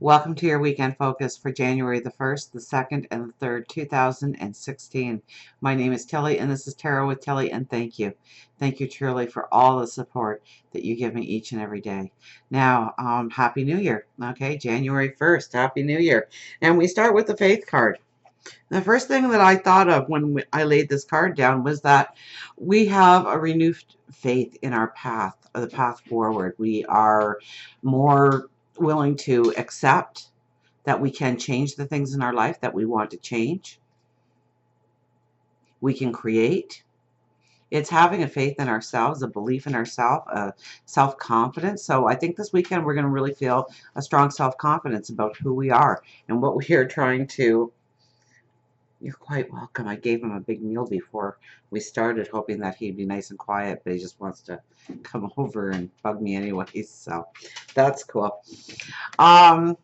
Welcome to your weekend focus for January the 1st, the 2nd, and the 3rd, 2016. My name is Tilly, and this is Tarot with Tilly, and thank you. Thank you truly for all the support that you give me each and every day. Now, Happy New Year. Okay, January 1st, Happy New Year. And we start with the Faith card. The first thing that I thought of when I laid this card down was that we have a renewed faith in our path, the path forward. We are more willing to accept that we can change the things in our life that we want to change. We can create. It's having a faith in ourselves, a belief in ourselves, a self-confidence. So I think this weekend we're going to really feel a strong self-confidence about who we are and what we are trying to. You're quite welcome. I gave him a big meal before we started, hoping that he'd be nice and quiet, but he just wants to come over and bug me anyways, so that's cool. My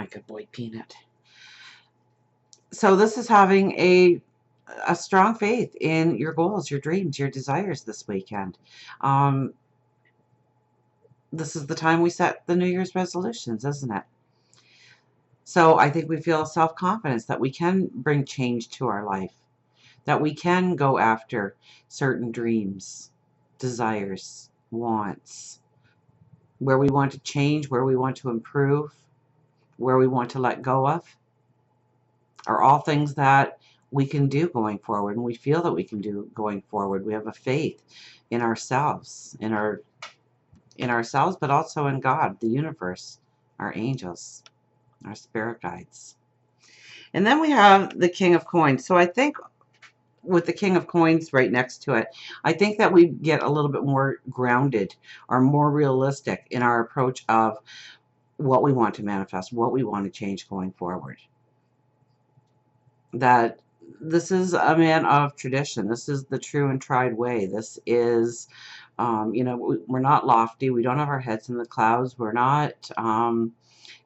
good boy Peanut. So this is having a strong faith in your goals, your dreams, your desires this weekend. This is the time we set the New Year's resolutions, isn't it? So I think we feel self-confidence that we can bring change to our life, that we can go after certain dreams, desires, wants, where we want to change, where we want to improve, where we want to let go of, are all things that we can do going forward, and we feel that we can do going forward. We have a faith in ourselves, in ourselves, but also in God, the universe, our angels, our spirit guides. And then we have the King of Coins. So I think with the King of Coins right next to it, I think that we get a little bit more grounded or more realistic in our approach of what we want to manifest, what we want to change going forward. That this is a man of tradition. This is the true and tried way. This is, we're not lofty. We don't have our heads in the clouds. We're not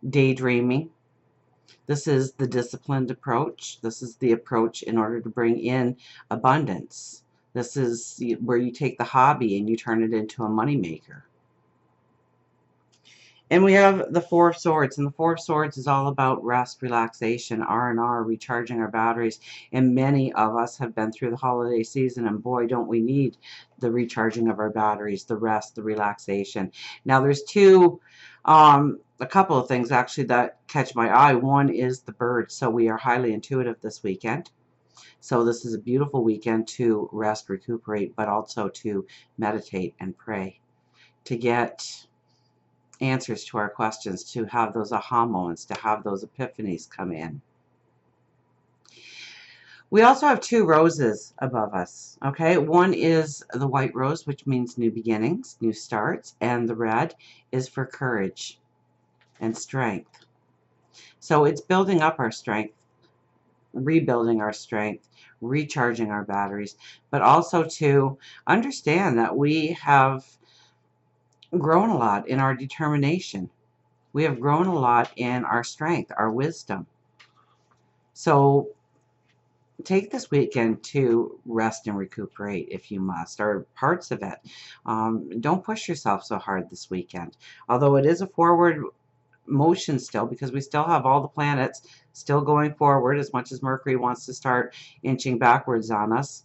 daydreaming. This is the disciplined approach. This is the approach in order to bring in abundance. This is where you take the hobby and you turn it into a moneymaker. And we have the Four of Swords, and the Four of Swords is all about rest, relaxation, R&R, recharging our batteries. And many of us have been through the holiday season, and boy, don't we need the recharging of our batteries, the rest, the relaxation. Now, there's a couple of things actually that catch my eye. One is the birds. So we are highly intuitive this weekend. So this is a beautiful weekend to rest, recuperate, but also to meditate and pray, to get answers to our questions, to have those aha moments, to have those epiphanies come in. We also have two roses above us, okay? One is the white rose, which means new beginnings, new starts, and the red is for courage and strength. So it's building up our strength, rebuilding our strength, recharging our batteries, but also to understand that we have grown a lot in our determination. We have grown a lot in our strength, our wisdom. So take this weekend to rest and recuperate if you must, or parts of it. Don't push yourself so hard this weekend. Although it is a forward motion still, because we still have all the planets still going forward. As much as Mercury wants to start inching backwards on us,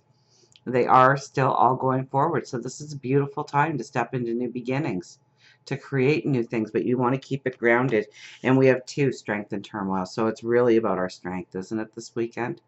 they are still all going forward. So this is a beautiful time to step into new beginnings, to create new things, but you want to keep it grounded. And we have two, strength and turmoil. So it's really about our strength, isn't it, this weekend?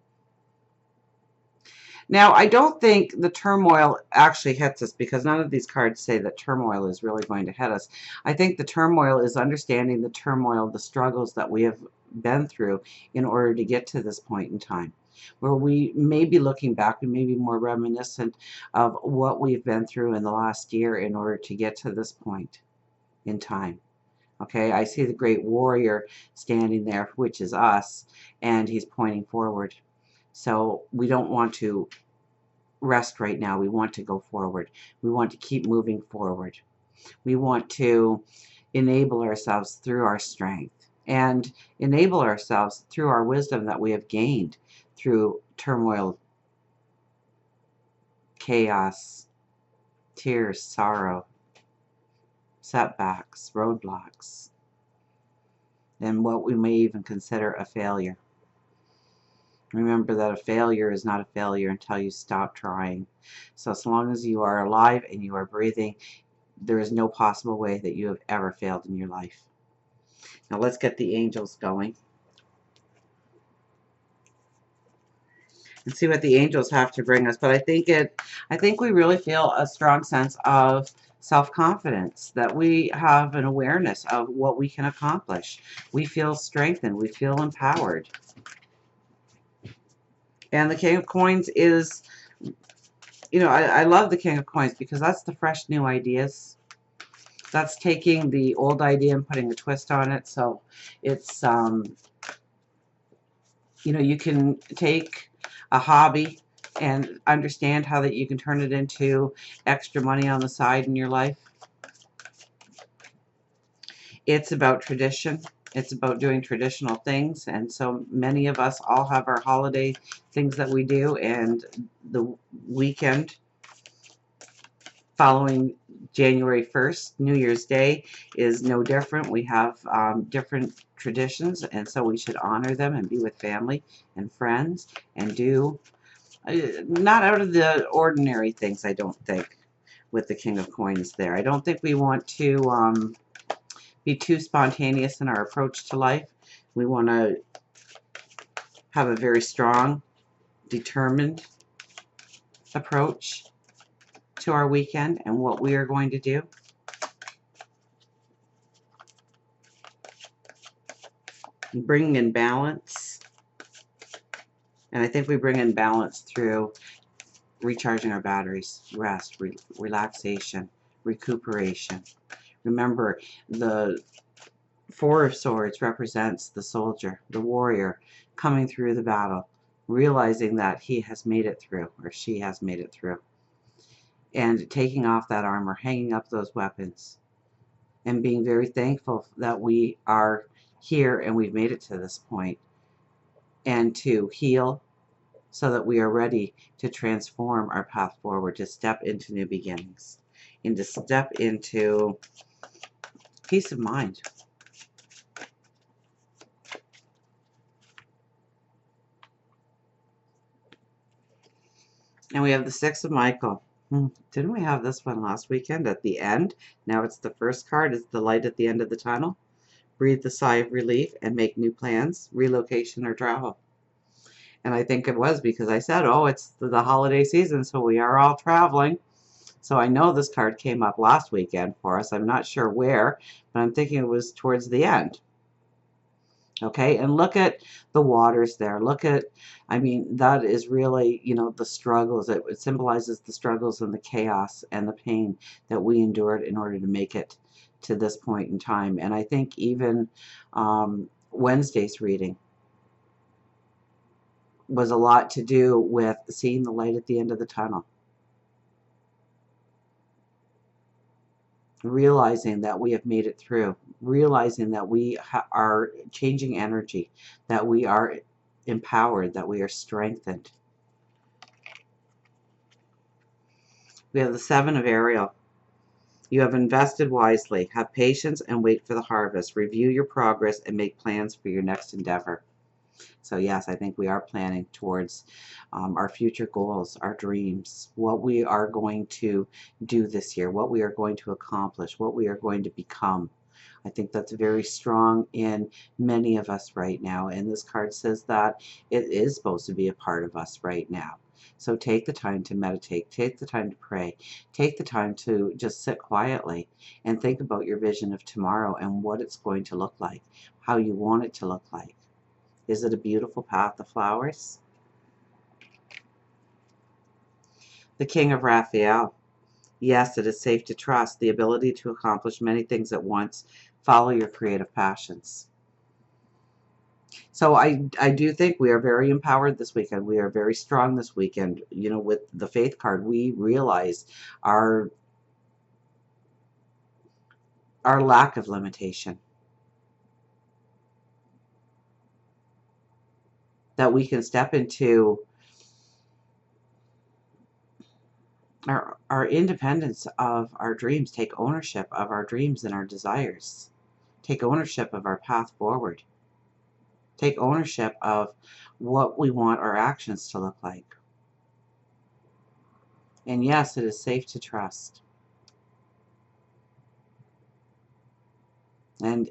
Now, I don't think the turmoil actually hits us, because none of these cards say that turmoil is really going to hit us. I think the turmoil is understanding the turmoil, the struggles that we have been through in order to get to this point in time, where we may be looking back, we may be more reminiscent of what we've been through in the last year in order to get to this point in time. Okay, I see the great warrior standing there, which is us, and he's pointing forward. So we don't want to rest right now. We want to go forward. We want to keep moving forward. We want to enable ourselves through our strength and enable ourselves through our wisdom that we have gained through turmoil, chaos, tears, sorrow, setbacks, roadblocks. and what we may even consider a failure. Remember that a failure is not a failure until you stop trying. So as long as you are alive and you are breathing, there is no possible way that you have ever failed in your life. Now let's get the angels going and see what the angels have to bring us. But I think we really feel a strong sense of self-confidence, that we have an awareness of what we can accomplish. We feel strengthened. We feel empowered. And the King of Coins is, you know, I love the King of Coins because that's the fresh new ideas. That's taking the old idea and putting a twist on it. So it's, you know, you can take a hobby and understand how that you can turn it into extra money on the side in your life. It's about tradition. It's about doing traditional things. And so many of us all have our holiday things that we do, and the weekend following January 1st, New Year's Day, is no different. We have different traditions, and so we should honor them and be with family and friends and do not out of the ordinary things, I don't think, with the King of Coins there. I don't think we want to be too spontaneous in our approach to life. We want to have a very strong, determined approach to our weekend and what we are going to do. Bring in balance. And I think we bring in balance through recharging our batteries, rest, relaxation, recuperation. Remember, the Four of Swords represents the soldier, the warrior, coming through the battle, realizing that he has made it through, or she has made it through, and taking off that armor, hanging up those weapons, and being very thankful that we are here and we've made it to this point, and to heal so that we are ready to transform our path forward, to step into new beginnings, and to step into peace of mind. And we have the Six of Michael. Didn't we have this one last weekend at the end? Now it's the first card. It's the light at the end of the tunnel. Breathe the sigh of relief and make new plans, relocation or travel. And I think it was because I said, oh, it's the holiday season, so we are all traveling. So I know this card came up last weekend for us. I'm not sure where, but I'm thinking it was towards the end. Okay, and look at the waters there. Look at, I mean, that is really, you know, the struggles. It symbolizes the struggles and the chaos and the pain that we endured in order to make it to this point in time. And I think even Wednesday's reading was a lot to do with seeing the light at the end of the tunnel. Realizing that we have made it through, realizing that we are changing energy, that we are empowered, that we are strengthened. We have the Seven of Ariel. You have invested wisely. Have patience and wait for the harvest. Review your progress and make plans for your next endeavor. So yes, I think we are planning towards our future goals, our dreams, what we are going to do this year, what we are going to accomplish, what we are going to become. I think that's very strong in many of us right now. And this card says that it is supposed to be a part of us right now. So take the time to meditate, take the time to pray, take the time to just sit quietly and think about your vision of tomorrow and what it's going to look like, how you want it to look like. Is it a beautiful path of flowers? The King of Raphael. Yes, it is safe to trust the ability to accomplish many things at once. Follow your creative passions. So I do think we are very empowered this weekend. We are very strong this weekend. You know, with the Faith card, we realize our lack of limitation. That we can step into our independence of our dreams, take ownership of our dreams and our desires, take ownership of our path forward. Take ownership of what we want our actions to look like. And yes, it is safe to trust. And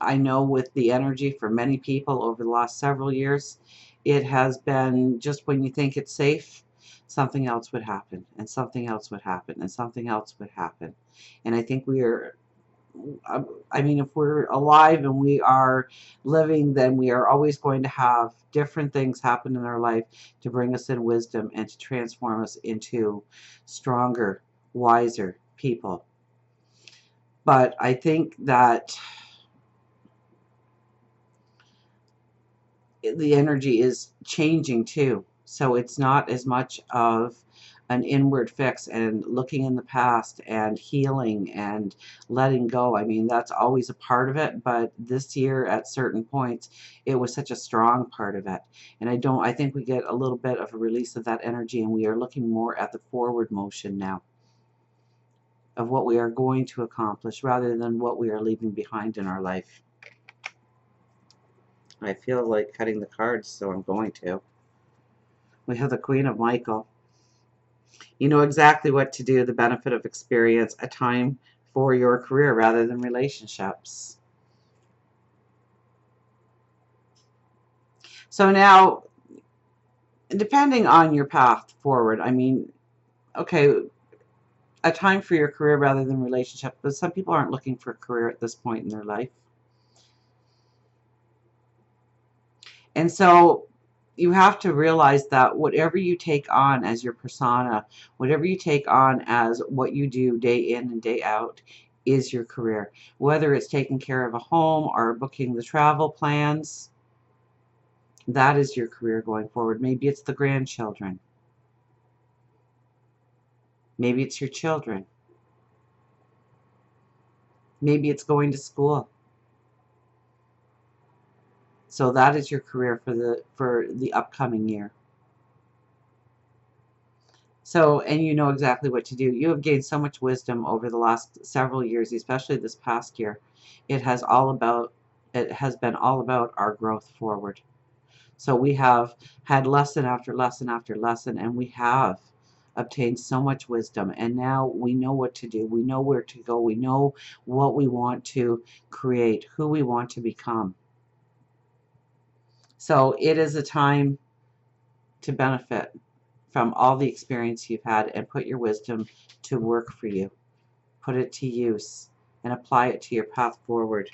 I know with the energy for many people over the last several years, it has been just when you think it's safe, something else would happen, and something else would happen, and something else would happen. And I think we are, I mean, if we're alive and we are living, then we are always going to have different things happen in our life to bring us in wisdom and to transform us into stronger, wiser people. But I think that the energy is changing too. So it's not as much of an inward fix and looking in the past and healing and letting go. I mean, that's always a part of it, but this year at certain points, it was such a strong part of it. And I think we get a little bit of a release of that energy, and we are looking more at the forward motion now of what we are going to accomplish rather than what we are leaving behind in our life. I feel like cutting the cards, so I'm going to. We have the Queen of Michael. You know exactly what to do, the benefit of experience, a time for your career rather than relationships. So now, depending on your path forward, I mean, okay, a time for your career rather than relationship, but some people aren't looking for a career at this point in their life. And so you have to realize that whatever you take on as your persona, whatever you take on as what you do day in and day out is your career. Whether it's taking care of a home or booking the travel plans, that is your career going forward. Maybe it's the grandchildren. Maybe it's your children. Maybe it's going to school. So that is your career for the upcoming year. So, and you know exactly what to do. You have gained so much wisdom over the last several years, especially this past year. It has been all about our growth forward. So we have had lesson after lesson after lesson, and we have obtained so much wisdom. And now we know what to do. We know where to go. We know what we want to create, who we want to become. So it is a time to benefit from all the experience you've had and put your wisdom to work for you. Put it to use and apply it to your path forward.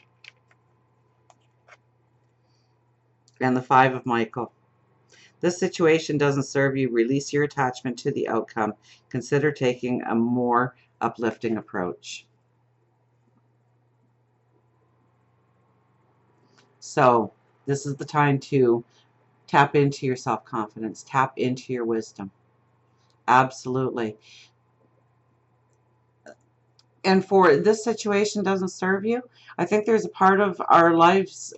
And the Five of Michael. This situation doesn't serve you. Release your attachment to the outcome. Consider taking a more uplifting approach. So this is the time to tap into your self-confidence. Tap into your wisdom. Absolutely. And for this situation doesn't serve you, I think there's a part of our lives,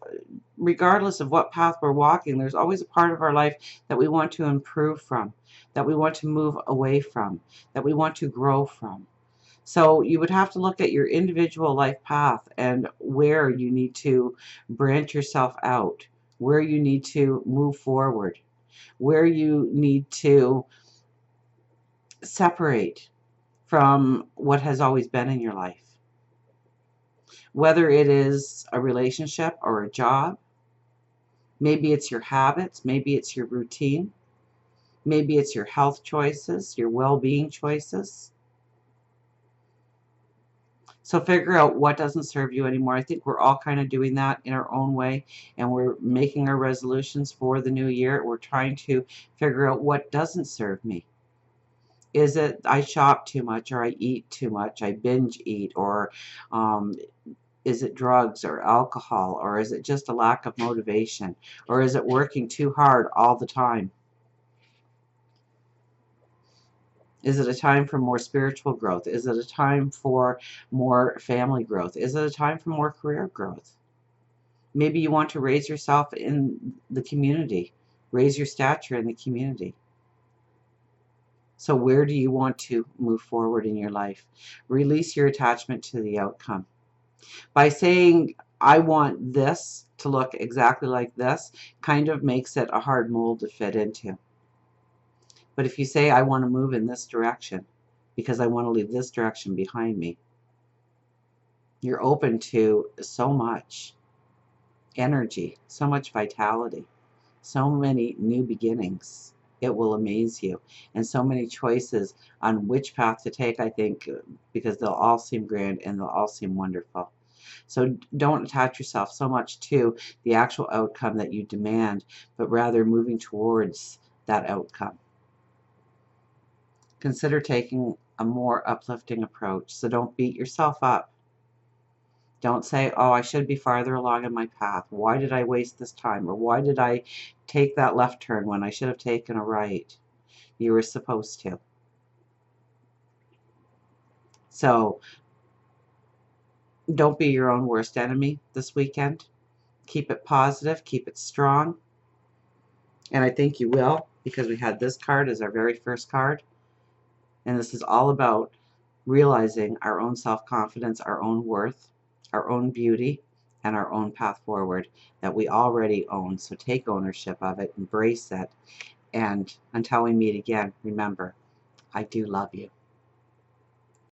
regardless of what path we're walking, there's always a part of our life that we want to improve from, that we want to move away from, that we want to grow from. So you would have to look at your individual life path and where you need to branch yourself out, where you need to move forward, where you need to separate from what has always been in your life. Whether it is a relationship or a job, maybe it's your habits, maybe it's your routine, maybe it's your health choices, your well-being choices. So figure out what doesn't serve you anymore. I think we're all kind of doing that in our own way, and we're making our resolutions for the new year. We're trying to figure out what doesn't serve me. Is it I shop too much, or I eat too much, I binge eat, or is it drugs or alcohol, or is it just a lack of motivation, or is it working too hard all the time? Is it a time for more spiritual growth? Is it a time for more family growth? Is it a time for more career growth? Maybe you want to raise yourself in the community, raise your stature in the community. So where do you want to move forward in your life? Release your attachment to the outcome. By saying, I want this to look exactly like this, kind of makes it a hard mold to fit into. But if you say, I want to move in this direction because I want to leave this direction behind me, you're open to so much energy, so much vitality, so many new beginnings. It will amaze you. And so many choices on which path to take, I think, because they'll all seem grand and they'll all seem wonderful. So don't attach yourself so much to the actual outcome that you demand, but rather moving towards that outcome. Consider taking a more uplifting approach. So don't beat yourself up. Don't say, oh, I should be farther along in my path. Why did I waste this time? Or why did I take that left turn when I should have taken a right? You were supposed to. So don't be your own worst enemy this weekend. Keep it positive, keep it strong. And I think you will, because we had this card as our very first card. And this is all about realizing our own self-confidence, our own worth, our own beauty, and our own path forward that we already own. So take ownership of it, embrace it, and until we meet again, remember, I do love you.